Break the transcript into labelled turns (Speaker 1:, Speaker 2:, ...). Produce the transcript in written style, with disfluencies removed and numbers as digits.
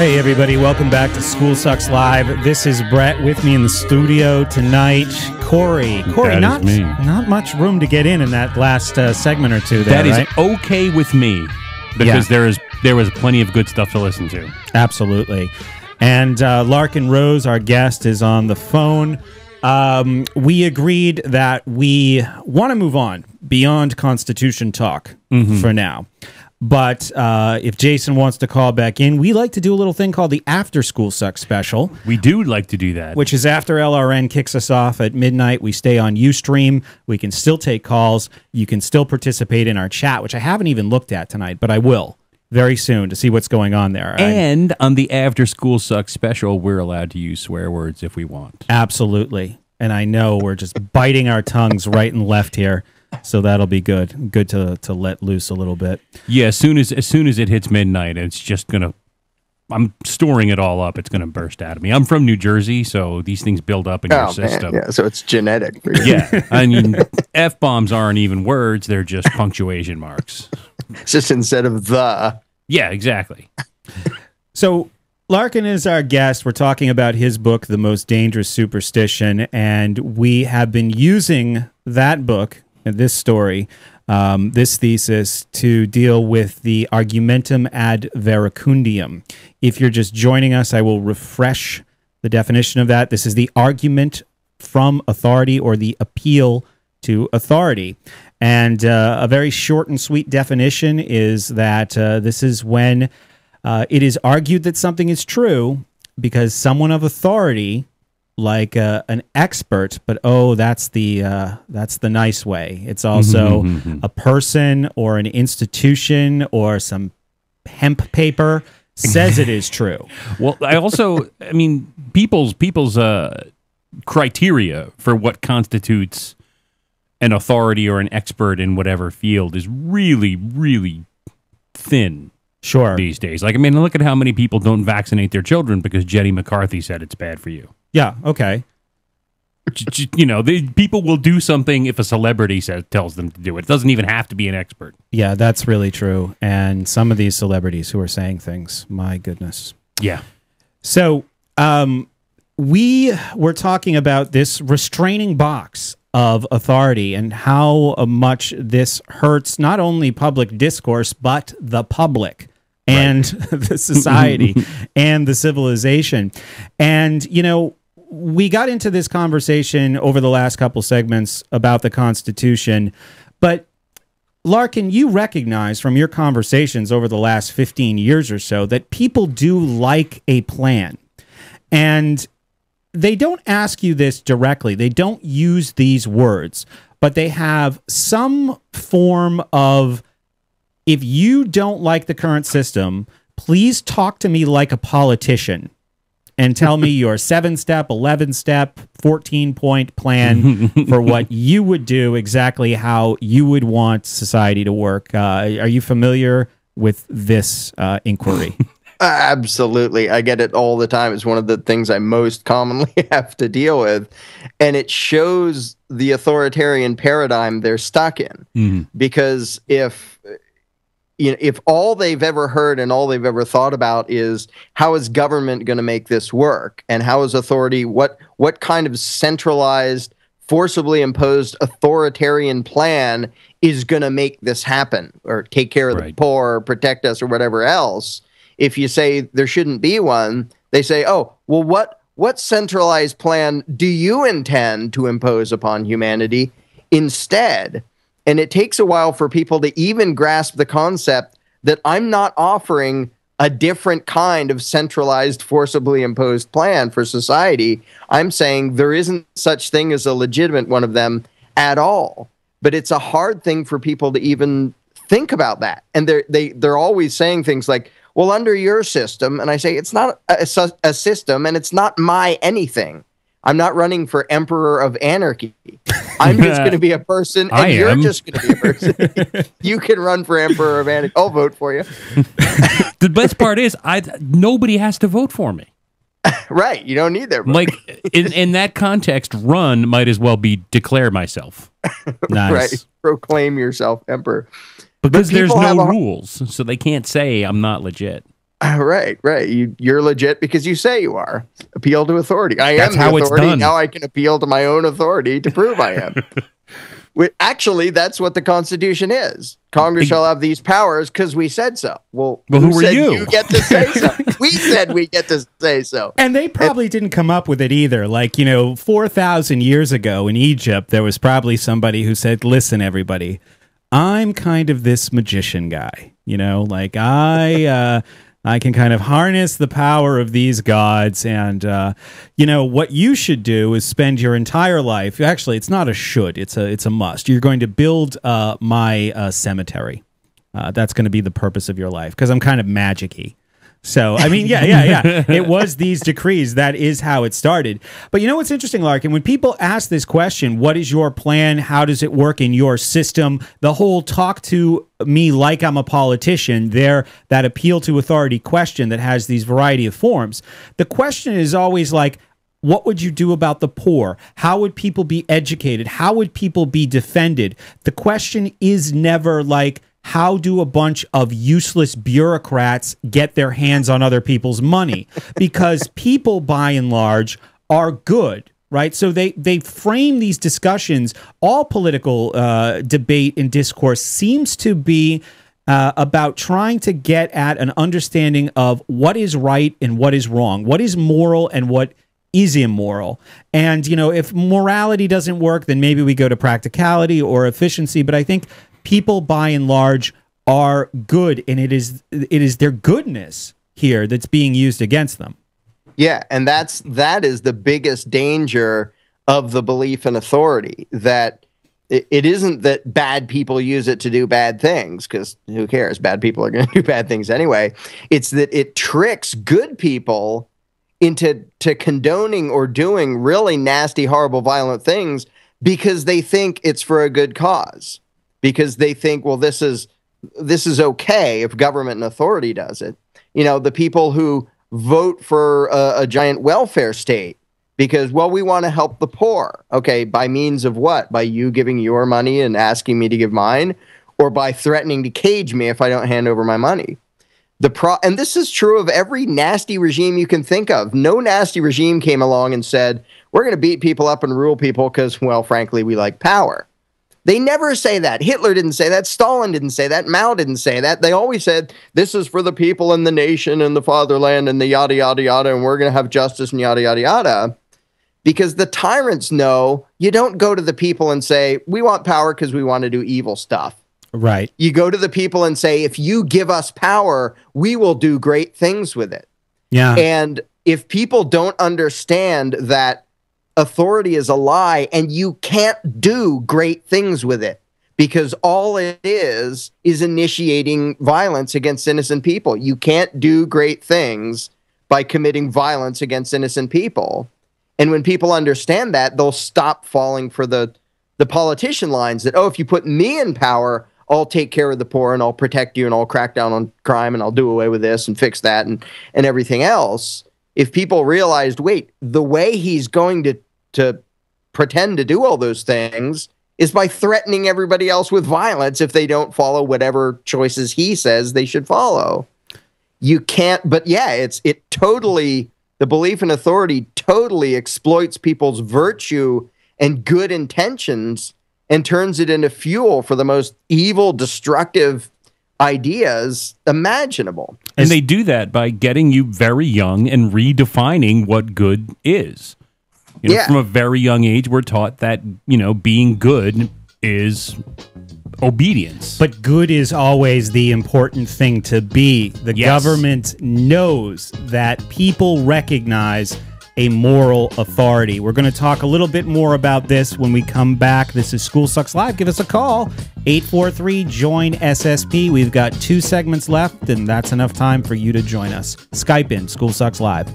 Speaker 1: Hey everybody, welcome back to School Sucks Live. This is Brett with me in the studio tonight. Cory, not much room to get in that last segment or two there,
Speaker 2: That is
Speaker 1: right?
Speaker 2: okay with me, because there was plenty of good stuff to listen to.
Speaker 1: Absolutely. And Larken Rose, our guest, is on the phone. We agreed that we want to move on beyond Constitution talk for now. But if Jason wants to call back in, we like to do a little thing called the After School Sucks Special.
Speaker 2: We do like to do that.
Speaker 1: Which is after LRN kicks us off at midnight. We stay on UStream. We can still take calls. You can still participate in our chat, which I haven't even looked at tonight, but I will very soon to see what's going on there.
Speaker 2: And on the After School Sucks Special, we're allowed to use swear words if we want.
Speaker 1: Absolutely. And I know we're just biting our tongues right and left here. So that'll be good. Good to let loose a little bit.
Speaker 2: Yeah, as soon as it hits midnight, it's just gonna. I'm storing it all up. It's gonna burst out of me. I'm from New Jersey, so these things build up in your system.
Speaker 3: Man, yeah, so it's genetic.
Speaker 2: Yeah, I mean, F-bombs aren't even words; they're just punctuation marks.
Speaker 3: It's just instead of the.
Speaker 2: Yeah, exactly.
Speaker 1: So Larken is our guest. We're talking about his book, The Most Dangerous Superstition, and we have been using that book. This story, this thesis, to deal with the argumentum-ad-verecundiam. If you're just joining us, I will refresh the definition of that. This is the argument from authority or the appeal to authority. And a very short and sweet definition is that this is when it is argued that something is true because someone of authority, like an expert, but that's the nice way. It's also a person or an institution or some hemp paper says it is true.
Speaker 2: Well, I mean, people's criteria for what constitutes an authority or an expert in whatever field is really, really thin.
Speaker 1: Sure.
Speaker 2: These days. Like, I mean, look at how many people don't vaccinate their children because Jenny McCarthy said it's bad for you.
Speaker 1: Yeah, okay.
Speaker 2: You know, people will do something if a celebrity tells them to do it. It doesn't even have to be an expert.
Speaker 1: Yeah, that's really true. And some of these celebrities who are saying things, my goodness.
Speaker 2: Yeah.
Speaker 1: So we were talking about this restraining box of authority and how much this hurts not only public discourse, but the public. And the society and the civilization. And, you know, we got into this conversation over the last couple segments about the Constitution. But, Larken, you recognize from your conversations over the last 15 years or so that people do like a plan. And they don't ask you this directly. They don't use these words. But they have some form of, if you don't like the current system, please talk to me like a politician and tell me your 7-step, 11-step, 14-point plan for what you would do, exactly how you would want society to work. Are you familiar with this inquiry?
Speaker 3: Absolutely. I get it all the time. It's one of the things I most commonly have to deal with. And it shows the authoritarian paradigm they're stuck in. Because if all they've ever heard and all they've ever thought about is how is government going to make this work, and how is authority, what kind of centralized, forcibly imposed authoritarian plan is going to make this happen, or take care of the poor, or protect us, or whatever else. If you say there shouldn't be one, they say, oh, well, what centralized plan do you intend to impose upon humanity instead? And it takes a while for people to even grasp the concept that I'm not offering a different kind of centralized, forcibly imposed plan for society. I'm saying there isn't such thing as a legitimate one of them at all. But it's a hard thing for people to even think about that. And they're always saying things like, well, under your system, and I say, it's not a system, and it's not my anything. I'm not running for Emperor of Anarchy. I'm just going to be a person, and you're just going to be a person. You can run for Emperor of Anarchy. I'll vote for you.
Speaker 2: The best part is, nobody has to vote for me.
Speaker 3: Right. You don't need their vote.
Speaker 2: Like, in that context, run might as well be declare myself.
Speaker 1: Nice.
Speaker 3: Right. Proclaim yourself emperor.
Speaker 2: Because there's no rules, so they can't say I'm not legit.
Speaker 3: Right. You're legit because you say you are. Appeal to authority.
Speaker 2: That's
Speaker 3: am
Speaker 2: how
Speaker 3: the
Speaker 2: it's
Speaker 3: authority.
Speaker 2: done.
Speaker 3: Now I can appeal to my own authority to prove I am. Actually, that's what the Constitution is. Congress shall have these powers because we said so. Well,
Speaker 2: who were
Speaker 3: said
Speaker 2: you?
Speaker 3: You get to say so. We said we get to say so.
Speaker 1: And they probably didn't come up with it either. Like, 4,000 years ago in Egypt, there was probably somebody who said, listen, everybody, I'm kind of this magician guy. Like I can kind of harness the power of these gods, and what you should do is spend your entire life. Actually, it's not a should; it's a must. You're going to build my cemetery. That's going to be the purpose of your life because I'm kind of magic-y. So, I mean, yeah. It was these decrees. That is how it started. But what's interesting, Larken? When people ask this question, what is your plan? How does it work in your system? The whole talk to me like I'm a politician, that appeal to authority question that has these variety of forms. The question is always like, what would you do about the poor? How would people be educated? How would people be defended? The question is never like, how do a bunch of useless bureaucrats get their hands on other people's money? Because people, by and large, are good, right? So they frame these discussions. All political debate and discourse seems to be about trying to get at an understanding of what is right and what is wrong, what is moral and what is immoral. And, if morality doesn't work, then maybe we go to practicality or efficiency. But I think people, by and large, are good, and it is their goodness here that's being used against them.
Speaker 3: Yeah, and that is the biggest danger of the belief in authority, that it isn't that bad people use it to do bad things, because who cares? Bad people are going to do bad things anyway. It's that it tricks good people into condoning or doing really nasty, horrible, violent things because they think it's for a good cause. Because they think, well, this is okay if government and authority does it. The people who vote for a giant welfare state because, well, we want to help the poor. Okay, by means of what? By you giving your money and asking me to give mine, or by threatening to cage me if I don't hand over my money. And this is true of every nasty regime you can think of. No nasty regime came along and said, we're going to beat people up and rule people because, well, frankly, we like power. They never say that. Hitler didn't say that. Stalin didn't say that. Mao didn't say that. They always said, this is for the people and the nation and the fatherland and the yada, yada, yada, and we're going to have justice and yada, yada, yada. Because the tyrants know you don't go to the people and say, we want power because we want to do evil stuff.
Speaker 1: Right.
Speaker 3: You go to the people and say, if you give us power, we will do great things with it.
Speaker 1: Yeah.
Speaker 3: And if people don't understand that authority is a lie and you can't do great things with it, because all it is initiating violence against innocent people. You can't do great things by committing violence against innocent people. And when people understand that, they'll stop falling for the politician lines that, oh, if you put me in power, I'll take care of the poor and I'll protect you and I'll crack down on crime and I'll do away with this and fix that and everything else. If people realized, wait, the way he's going to pretend to do all those things is by threatening everybody else with violence if they don't follow whatever choices he says they should follow. You can't, but yeah, the belief in authority totally exploits people's virtue and good intentions and turns it into fuel for the most evil, destructive ideas imaginable.
Speaker 2: And they do that by getting you very young and redefining what good is. From a very young age, we're taught that, being good is obedience.
Speaker 1: But good is always the important thing to be. The government knows that people recognize a moral authority. We're going to talk a little bit more about this when we come back. This is School Sucks Live. Give us a call, 843-JOIN-SSP. We've got 2 segments left, and that's enough time for you to join us. Skype in, School Sucks Live.